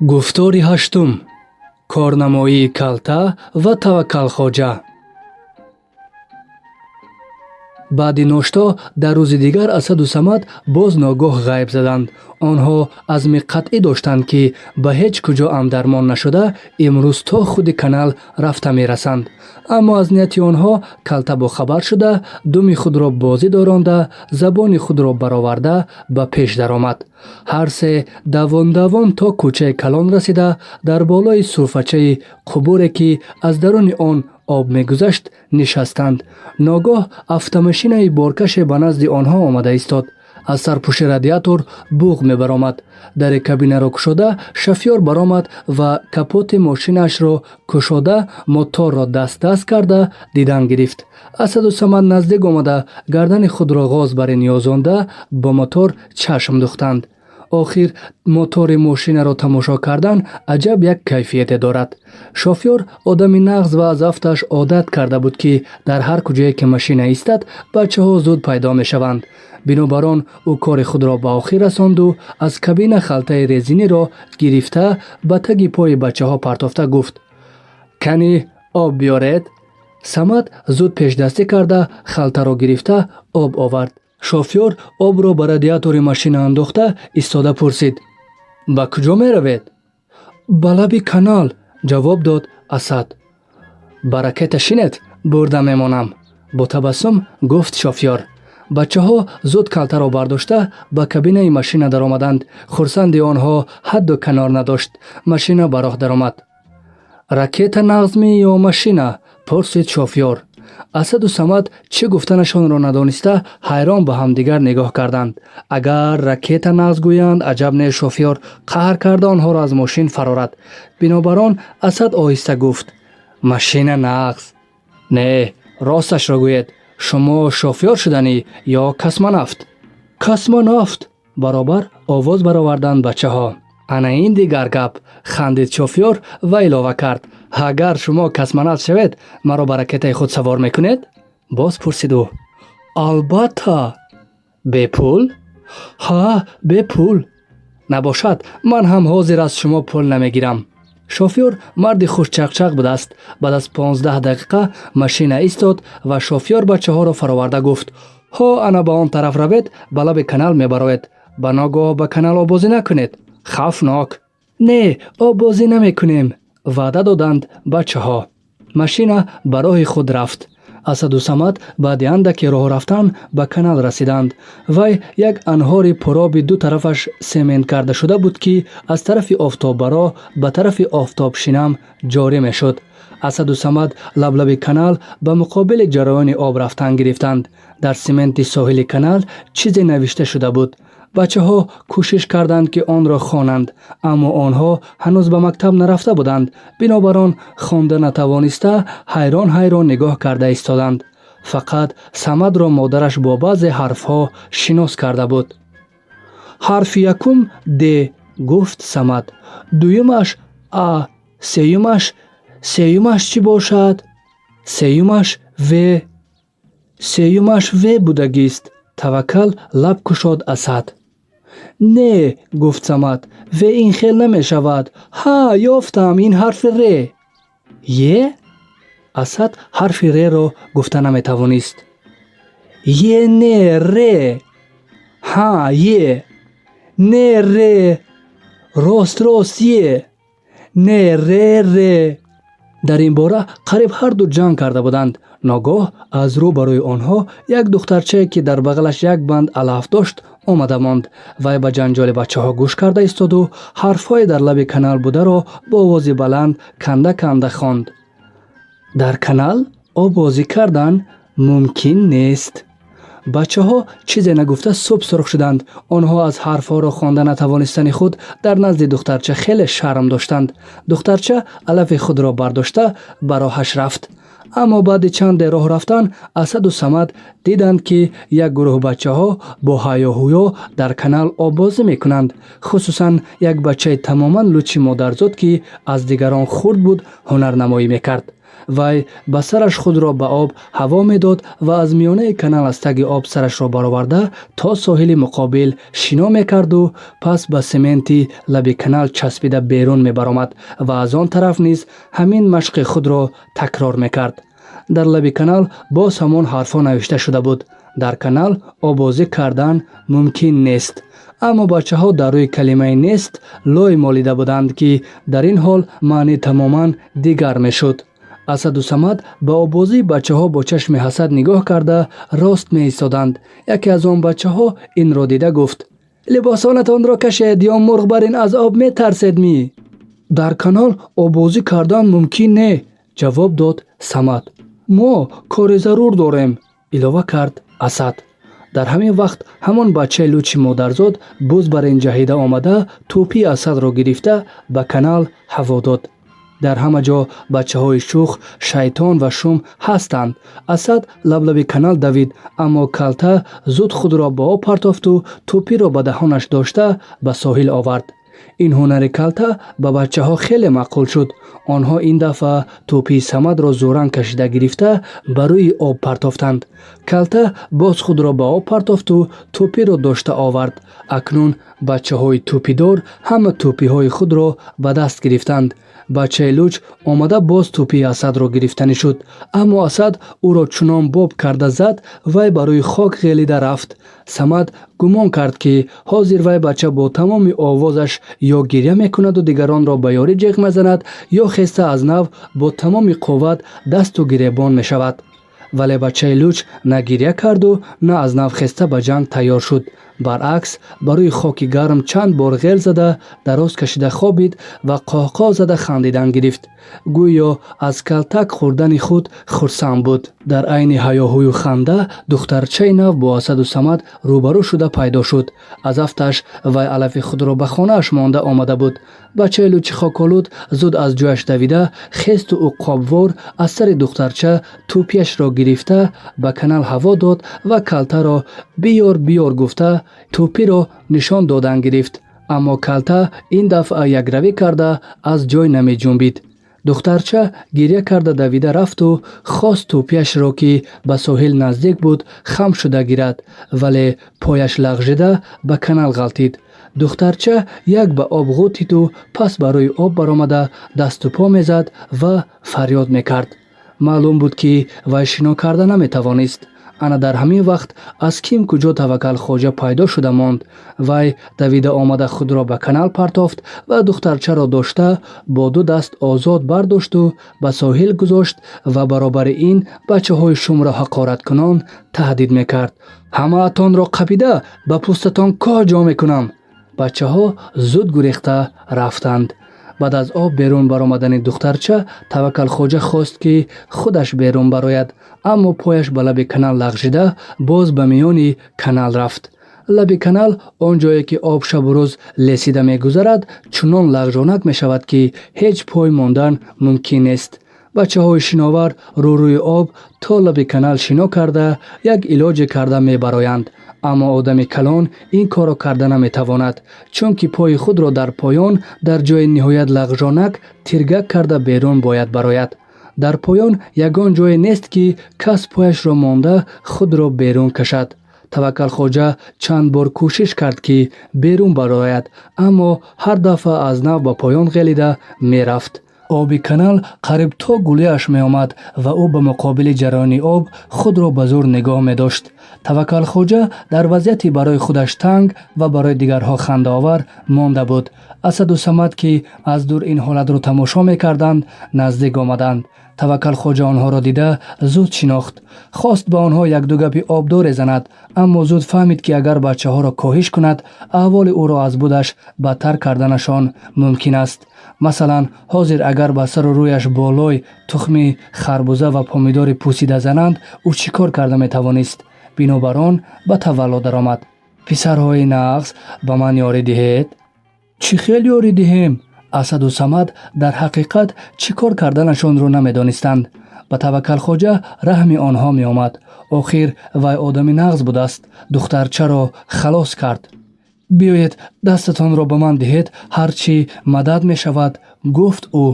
گفتاری هشتم، کارنمایی کلته و توکل خواجه. баъди ношто дар рӯзи дигар Асаду Самад боз ногоҳ ғайб заданд. онҳо азми қатъӣ доштанд ки ба ҳеҷ куҷо амдармон нашуда имрӯз то худи канал рафта мерасанд. аммо аз нияти онҳо калта бохабар шуда, думи худро бозӣ доронда, забони худро бароварда ба пеш даромад. ҳар се давон давон то кӯчаи калон расида, дар болои сурфачаи қубуре ки аз даруни он об мегузашт нишастанд. ногоҳ автомошинаи боркаше ба назди онҳо омада истод. аз сарпӯши радиатор буғ мебаромад. дари кабинаро кушода шофёр баромад ва капоти мошинашро кушода моторро даст карда дидан гирифт. Асаду Самад наздик омада гардани худро ғоз барин ёзонда ба мотор чашм духтанд. охир мотори мошинаро тамошо кардан аҷаб як кайфияте дорад. шофёр одами нағз ва аз афташ одат карда буд ки дар ҳар куҷое ки машина истад бачаҳо зуд пайдо мешаванд. бинобар он ӯ кори худро ба охир расонду аз кабина халтаи резиниро гирифта ба таги пои бачаҳо партофта гуфт: кани об биёред. Самад зуд пешдастӣ карда халтаро гирифта об овард. шофёр обро ба радиатори машина андохта истода пурсид: ба куҷо меравед? ба лаби канал, ҷавоб дод Асад. ба ракета шинет бурда мемонам, бо табассум гуфт шофёр. бачаҳо зуд калтаро бардошта ба кабинаи машина даромаданд. хурсанди онҳо ҳадду канор надошт. машина ба роҳ даромад. ракета нағзми ё машина? пурсид шофёр. Асаду Самад чӣ гуфтанашонро надониста ҳайрон ба ҳамдигар нигоҳ карданд. агар ракета нағз гӯянд, аҷаб не шофёр қаҳр карда онҳоро аз мошин фарорад. бинобар он Асад оҳиста гуфт: машина нағз? не, росташро гӯед. шумо шофёр шуданӣ ё космонавт? Космонавт, баробар овоз бароварданд бачаҳо. ана ин дигар гап, хандид шофёр ва илова кард: агар шумо космонавт шавед, маро ба ракетаи худ савор мекунед? боз пурсид ӯ. албатта. бепул? ҳа, бепул. набошад, ман ҳам ҳозир аз шумо пул намегирам. шофёр марди хушчақчақ будааст. баъд аз 15 дақиқа машина истод ва шофёр бачаҳоро фароварда гуфт: ҳо ана ба он тараф равед, ба лаби канал мебароед. ба ногоҳ ба канал обозӣ накунед. хавфнок. не, обозӣ намекунем, ваъда доданд бачаҳо. машина ба роҳи худ рафт. Асаду Самад баъди андаке роҳ рафтан ба канал расиданд. вай як анҳори пуроби ду тарафаш семент карда шуда буд ки аз тарафи офтоббаро ба тарафи офтобшинам ҷорӣ мешуд. Асаду Самад лаблаби канал ба муқобили ҷараёни об рафтан гирифтанд. дар сементи соҳили канал чизе навишта шуда буд. бачаҳо кӯшиш карданд ки онро хонанд, аммо онҳо ҳанӯз ба мактаб нарафта буданд. бинобар он хонда натавониста ҳайрон ҳайрон нигоҳ карда истоданд. фақат Самадро модараш бо баъзе ҳарфҳо шинос карда буд. ҳарфи якум де, гуфт Самад. дуюмаш а, сеюмаш чӣ бошад? сеюмаш ве. сеюмаш ве будагист. таваккал лаб кушод Асад. не, гуфт Самад, ве ин хел намешавад. ҳа, ёфтам, ин ҳарфи ре. е? Асад ҳарфи реро гуфта наметавонист. е не ре. ҳа, е. не ре. рост е. не ре. дар ин бора қариб ҳарду ҷанг карда буданд. ногоҳ аз рӯ барои онҳо як духтарчае ки дар бағалаш як банд алаф дошт омада монд. вай ба ҷанҷоли бачаҳо гӯш карда истоду ҳарфҳои дар лаби канал бударо бо овози баланд канда канда хонд. дар канал обозӣ кардан мумкин нест. бачаҳо чизе нагуфта суб сурух шуданд. онҳо аз ҳарфҳоро хонда натавонистани худ дар назди духтарча хеле шарм доштанд. духтарча алафи худро бардошта ба роҳаш рафт. аммо баъди чанде роҳ рафтан Асаду Самад диданд ки як гурӯҳ бачаҳо бо ҳаёҳуё дар канал обозӣ мекунанд. хусусан як бачаи тамоман лучи модарзод ки аз дигарон хурд буд ҳунарнамоӣ мекард. вай ба сараш худро ба об ҳаво медод ва аз миёнаи канал аз таги об сарашро бароварда то соҳили муқобил шино мекарду пас ба сементи лаби канал часпида берун мебаромад ва аз он тараф низ ҳамин машқи худро такрор мекард. дар лаби канал боз ҳамон ҳарфҳо навишта шуда буд. дар канал овозӣ кардан мумкин нест. аммо бачаҳо дар рӯи калимаи нест лой молида буданд, ки дар ин ҳол маънӣ тамоман дигар мешуд. асаду самад ба овозии бачаҳо бо чашми ҳасад нигоҳ карда рост меистоданд. яке аз он бачаҳо инро дида гуфт: либосонатонро кашед, ё мурғ бар ин аз об метарсед ми? дар канал овозӣ кардан мумкин не, ҷавоб дод Самад. мо кори зарур дорем, илова кард Асад. дар ҳамин вақт ҳамон бачаи лучи модарзод буз бар ин ҷаҳида омада тӯпи Асадро гирифта ба канал ҳаво дод. дар ҳама ҷо бачаҳои шух, шайтон ва шум ҳастанд. Асад лаблаби канал давид, аммо калта зуд худро ба об партофту тӯпиро ба таҳонаш дошта ба соҳил овард. ин ҳунари калта ба бачаҳо хеле маъқул шуд. онҳо ин дафъа тӯпи Самадро зӯран кашида гирифта ба рӯи об партофтанд. калта боз худро ба об партофту тӯпиро дошта овард. акнун бачаҳои тӯпидор ҳама тӯпиҳои худро ба даст гирифтанд. бачаи луч омада боз тӯпи Асадро гирифтанӣ шуд, аммо Асад ӯро чунон боб карда зад, вай ба рӯи хок ғелида рафт. Самад гумон кард, ки ҳозир вай бача бо тамоми овозаш ё гирья мекунаду дигаронро ба ёрӣ ҷиғ мезанад, ё хеста аз нав бо тамоми қувват дасту гиребон мешавад. вале бачаи луч на гирья карду, на аз нав хеста ба ҷанг тайёр шуд. баръакс ба рӯи хоки гарм чанд бор ғел зада дароз кашида хобид ва қоҳқоҳ зада хандидан гирифт. гӯё аз калтак хӯрдани худ хурсанд буд. дар айни ҳаёҳӯю ханда духтарчаи нав бо Асаду Самад рӯбарӯ шуда пайдо шуд. аз афташ вай алафи худро ба хонааш монда омада буд. бачаи лучи хоколуд зуд аз ҷояш давида хесту уққобвор аз сари духтарча тӯпиашро гирифта ба канал ҳаво дод ва калтаро биёр биёр гуфта тӯпиро нишон додан гирифт. аммо калта ин дафъа якравӣ карда аз ҷой намеҷунбид. духтарча гирья карда давида рафту хост тӯпиашро, ки ба соҳил наздик буд, хам шуда гирад, вале пояш лағжида ба канал ғалтид. духтарча як ба об ғӯтиду пас ба рӯи об баромада дасту по мезад ва фарёд мекард. маълум буд, ки вай шино карда наметавонист. ана дар ҳамин вақт аз ким куҷо Таваккалхоҷа пайдо шуда монд. вай давида омада худро ба канал партофт ва духтарчаро дошта бо ду даст озод бардошту ба соҳил гузошт ва баробари ин бачаҳои шумро ҳақораткунон таҳдид мекард. ҳамаатонро қабида ба пӯстатон коҳ ҷо мекунам. бачаҳо зуд гурехта рафтанд. баъд аз об берун баромадани духтарча Таваккалхоҷа хост, ки худаш берун барояд, аммо пояш ба лаби канал лағжида боз ба миёни канал рафт. лаби канал он ҷое, ки об шабу рӯз лесида мегузарад, чунон лағжонак мешавад, ки ҳеҷ пой мондан мумкин нест. бачаҳои шиновар рӯ-рӯи об то лаби канал шино карда як илоҷе карда мебароянд. аммо одами калон ин корро карда наметавонад, чунки пои худро дар поён дар ҷои ниҳоят лағжонак тиргак карда берун бояд барояд. дар поён ягон ҷое нест, ки кас пояшро монда худро берун кашад. Таваккалхоҷа чанд бор кӯшиш кард, ки берун барояд, аммо ҳар дафъа аз нав ба поён ғелида мерафт. оби канал қариб то гулияш меомад ва ӯ ба муқобили ҷараёни об худро ба зур нигоҳ медошт. Таваккалхоҷа дар вазъияти барои худаш танг ва барои дигарҳо хандаовар монда буд. Асаду Самад, ки аз дур ин ҳолатро тамошо мекарданд, наздик омаданд. Таваккалхоҷа онҳоро дида зуд шинохт. хост ба онҳо якду гапи обдоре занад, аммо зуд фаҳмид, ки агар бачаҳоро коҳиш кунад, аҳволи ӯро аз будаш бадтар карданашон мумкин аст. масалан, ҳозир агар ба сару рӯяш болой тухми харбуза ва помидори пӯсида зананд, ӯ чӣ кор карда метавонист? бинобар он ба тавалло даромад. писарҳои нағз, ба ман ёрӣ диҳед? чӣ хел ёрӣ диҳем? Асаду Самад дар ҳақиқат чӣ кор карданашонро намедонистанд. ба Таваккалхоҷа раҳми онҳо меомад. охир вай одами нағз будааст. духтарчаро халос кард. биёед дастатонро ба ман диҳед, ҳар чӣ мадад мешавад, гуфт ӯ.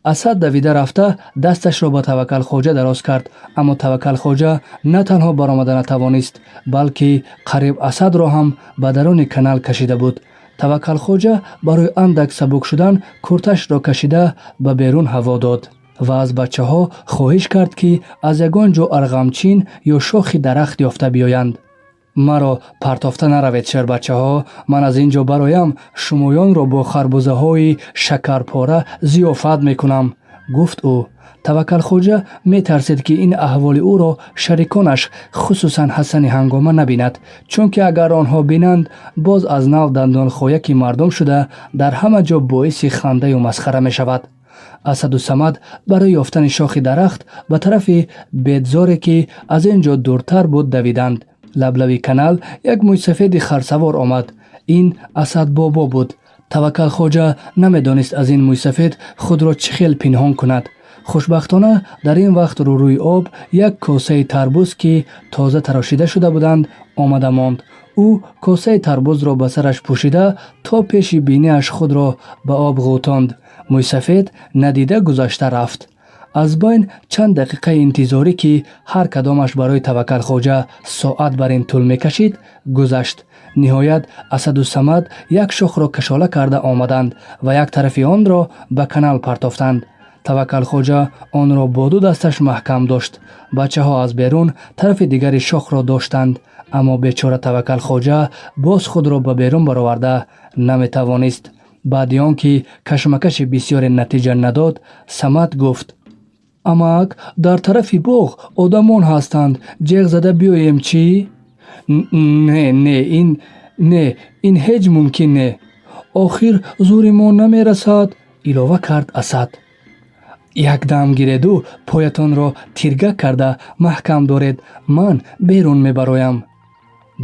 асад давида рафта дасташро ба Таваккалхоҷа дароз кард, аммо Таваккалхоҷа на танҳо баромада натавонист, балки қариб Асадро ҳам ба даруни канал кашида буд. Таваккалхоҷа барои андак сабук шудан курташро кашида ба берун ҳаво дод ва аз бачаҳо хоҳиш кард, ки аз ягон ҷо арғамчин ё шохи дарахт ёфта биёянд. маро партофта наравед, шербачаҳо, ман аз ин ҷо бароям шумоёнро бо харбузаҳои шакарпора зиёфат мекунам, гуфт ӯ. Таваккалхоҷа метарсид, ки ин аҳволи ӯро шариконаш, хусусан Ҳасани Ҳангома набинад, чунки агар онҳо бинанд, боз аз нав дандонхояки мардум шуда, дар ҳама ҷо боиси хандаю масхара мешавад. Асаду Самад барои ёфтани шохи дарахт ба тарафи бедзоре, ки аз ин ҷо дуртар буд, давиданд. Лаблави канал як мӯйсафеди харсавор омад. Ин Асад бобо буд. Таваккалхоҷа намедонист аз ин мӯйсафед худро чӣ хел пинҳон кунад. хушбахтона дар ин вақт рӯрӯи об як косаи тарбуз, ки тоза тарошида шуда буданд, омада монд. ӯ косаи тарбузро ба сараш пӯшида, то пеши бинияш худро ба об ғӯтонд. мӯйсафед надида гузашта рафт. аз байн чанд дақиқаи интизорӣ, ки ҳар кадомаш барои Таваккалхоҷа соат бар ин тӯл мекашид, гузашт. ниҳоят Асаду Самад як шохро кашола карда омаданд ва як тарафи онро ба канал партофтанд. Таваккалхоҷа онро бо ду дасташ маҳкам дошт. бачаҳо аз берун тарафи дигари шохро доштанд, аммо бечора Таваккалхоҷа боз худро ба берун бароварда наметавонист. баъди он ки кашмакаши бисёре натиҷа надод, Самад гуфт: амак, дар тарафи боғ одамон ҳастанд, ҷеғ зада биёем чӣ? Не, ин ҳеҷ мумкин не. охир зӯри мо намерасад, илова кард Асад. якдам гиреду поятонро тиргак карда маҳкам доред, ман берун мебароям.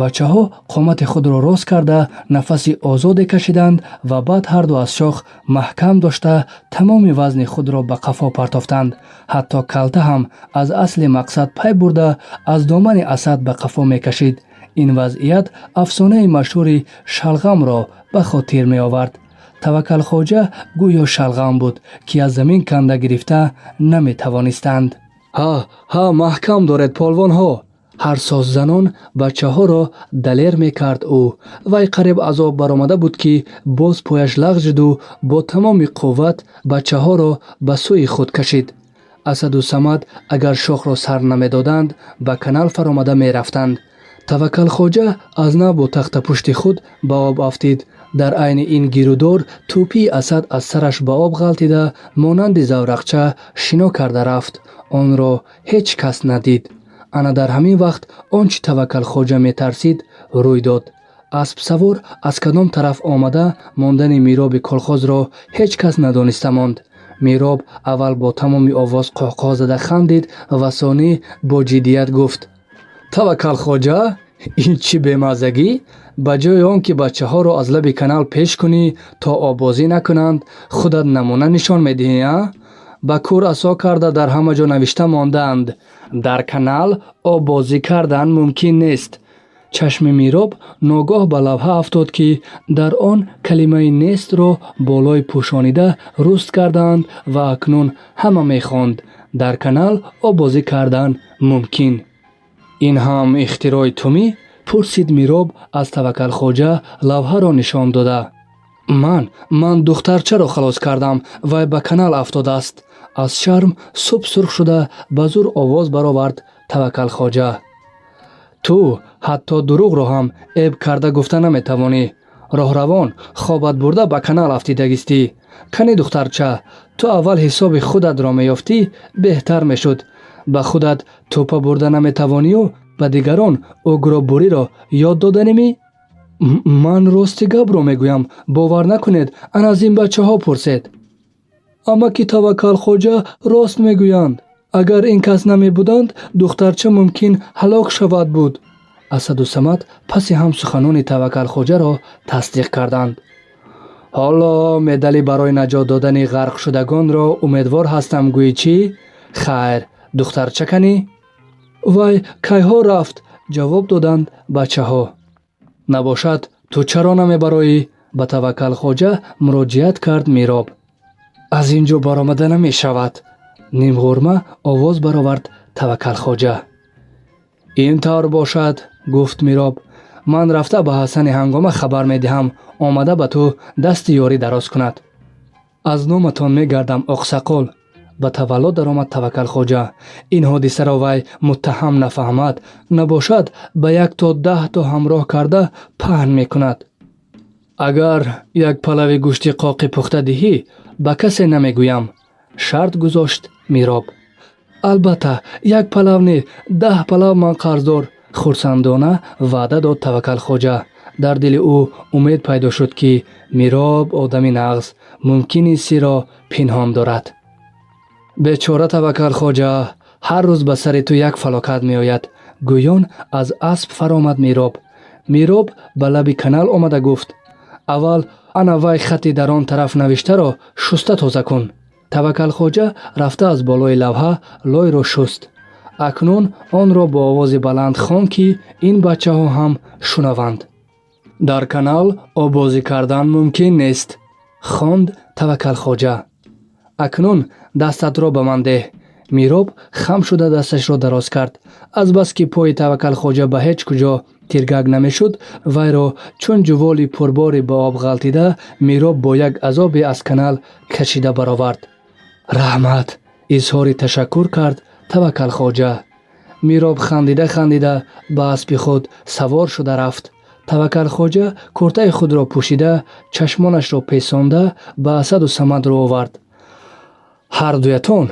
бачаҳо қомати худро рост карда нафаси озоде кашиданд ва баъд ҳарду аз шох маҳкам дошта тамоми вазни худро ба қафо партофтанд. ҳатто калта ҳам аз асли мақсад пай бурда аз домани Асад ба қафо мекашид. ин вазъият афсонаи машҳури шалғамро ба хотир меовард. Таваккалхоҷа гӯё шалғам буд, ки аз замин канда гирифта наметавонистанд. ҳа маҳкам доред полвонҳо. ҳарсоззанон бачаҳоро далер мекард ӯ. вай қариб аз об баромада буд, ки боз пояш лағжиду бо тамоми қувват бачаҳоро ба сӯи худ кашид. Асаду Самад агар шохро сар намедоданд, ба канал фаромада мерафтанд. Таваккалхоҷа аз нав бо тахтапушти худ ба об афтид. дар айни ин гирӯдор тӯпии Асад аз сараш ба об ғалтида, монанди заврақча шино карда рафт. онро ҳеҷ кас надид. ана дар ҳамин вақт он чӣ Таваккалхоҷа метарсид, рӯй дод. аспсавор аз кадом тараф омада мондани Мироби колхозро ҳеҷ кас надониста монд. Мироб аввал бо тамоми овоз қоҳқоҳ зада хандид ва сонӣ бо ҷиддият гуфт: Таваккалхоҷа, ин чӣ бемазагӣ? ба ҷои он ки бачаҳоро аз лаби канал пеш кунӣ, то оббозӣ накунанд, худат намуна нишон медиҳӣ, а? ба кур асо карда дар ҳама ҷо навишта мондаанд: дар канал оббозӣ кардан мумкин нест. чашми Мироб ногоҳ ба лавҳа афтод, ки дар он калимаи нестро болой пӯшонида руст карданд ва акнун ҳама мехонд: дар канал оббозӣ кардан мумкин. ин ҳам ихтирои тумӣ? пурсид Мироб аз Таваккалхоҷа лавҳаро нишон дода. ман духтарчаро халос кардам, вай ба канал афтодааст. аз шарм суб сурх шуда ба зур овоз баровард Таваккалхоҷа. ту ҳатто дурӯғро ҳам эб карда гуфта наметавонӣ. роҳравон хобат бурда ба канал афтидагистӣ. кани духтарча, ту аввал ҳисоби худатро меёфтӣ, беҳтар мешуд. ба худат тӯпа бурда наметавонию ба дигарон угробуриро ёд доданемӣ? ман рости гапро мегӯям, бовар накунед, ана аз ин бачаҳо пурсед. амаки Таваккалхоҷа рост мегӯянд. агар ин кас намебуданд, духтарча мумкин ҳалок шавад буд. Асаду Самад паси ҳам суханони Таваккалхоҷаро тасдиқ карданд. ҳоло медалӣ барои наҷот додани ғарқшудагонро умедвор ҳастам гӯӣ чӣ? хайр, духтарча канӣ? вай кайҳо рафт? ҷавоб доданд бачаҳо. набошад, ту чаро намебароӣ? ба Таваккалхоҷа муроҷиат кард Мироб. аз ин ҷо баромада намешавад. Нимғурма овоз баровард Таваккалхоҷа. ин тавр бошад, гуфт Мироб. ман рафта ба Ҳасани Ҳангома хабар медиҳам, омада ба ту дасти ёрӣ дароз кунад. аз номатон мегардам оқсақол. ба таваллуд даромад Таваккалхоҷа. ин ҳодисаро вай муттаҳам нафаҳмад, набошад ба 1 то 10 то ҳамроҳ карда паҳн мекунад. агар як палави гӯшти қоқи пухта диҳӣ, ба касе намегӯям, шарт гузошт Мироб. албатта, 1 палав не, 10 палав ман қарздор, хурсандона ваъда дод Таваккалхоҷа. дар дили ӯ умед пайдо шуд ки Мироб одами нағз мумкин сирро пинҳон дорад. бечора Таваккалхоҷа, ҳар рӯз ба сари ту як фалокат меояд, гӯён аз асп фаромад Мироб. Мироб ба лаби канал омада гуфт. аввал ана вай хати дар он тараф навиштаро шуста тоза кун. Таваккалхоҷа рафта аз болои лавҳа лойро шуст. акнун онро бо овози баланд хонд ки ин бачаҳо ҳам шунаванд. дар канал обозӣ кардан мумкин нест, хонд Таваккалхоҷа. акнун дастатро ба ман деҳ. Мироб хам шуда дасташро дароз кард. азбаски пои Таваккалхоҷа ба ҳеҷ куҷо тиргак намешуд, вайро чун ҷуволи пурбори ба об ғалтида, Мироб бо як азобе аз канал кашида баровард. раҳмат, изҳори ташаккур кард Таваккалхоҷа. Мироб хандида ба аспи худ савор шуда рафт. Таваккалхоҷа куртаи худро пӯшида, чашмонашро песонда, ба Асаду Самад рӯ овард. ҳардуятон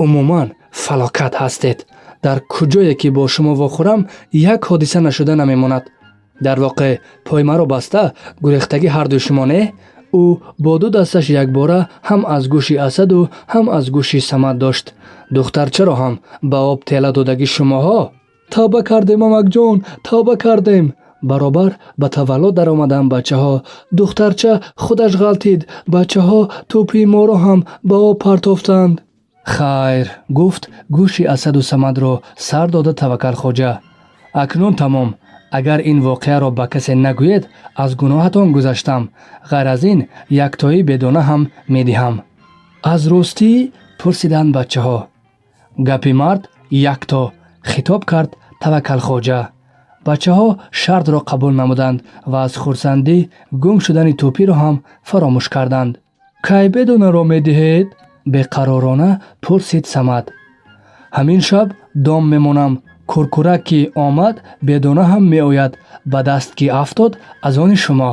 умуман фалокат ҳастед. дар куҷое ки бо шумо вохӯрам, як ҳодиса нашуда намемонад. дар воқеъ пой маро баста гурехтаги ҳардуи шумо не? ӯ бо ду дасташ якбора ҳам аз гӯши Асаду ҳам аз гӯши Самад дошт. духтарчаро ҳам ба об тела додаги шумоҳо? тавба кардем амакҷон, тавба кардем. баробар ба таваллуд даромадан бачаҳо. духтарча худаш ғалтид, бачаҳо тӯпи моро ҳам ба об партофтанд. хайр, гуфт гӯши Асаду Самадро сар дода Таваккалхоҷа. акнун тамом. агар ин воқеаро ба касе нагӯед, аз гуноҳатон гузаштам. ғайр аз ин яктои бедона ҳам медиҳам. аз ростӣ? пурсиданд бачаҳо. гапи мард якто, хитоб кард Таваккалхоҷа. бачаҳо шартро қабул намуданд ва аз хурсандӣ гум шудани тӯпиро ҳам фаромӯш карданд. кай бедонаро медиҳед? беқаророна пурсид Самад. ҳамин шаб дом мемонам. куркурак ки омад, бедона ҳам меояд. ба даст ки афтод, аз они шумо.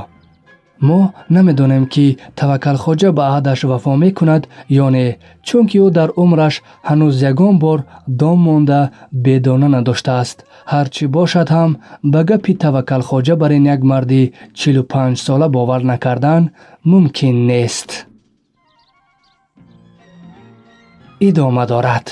мо намедонем ки Таваккалхоҷа ба аҳдаш вафо мекунад ё не, чунки ӯ дар умраш ҳанӯз ягон бор дом монда бедона надоштааст. ҳарчӣ бошад ҳам ба гапи Таваккалхоҷа бар ин як марди 45 сола бовар накардан мумкин нест. идома дорад.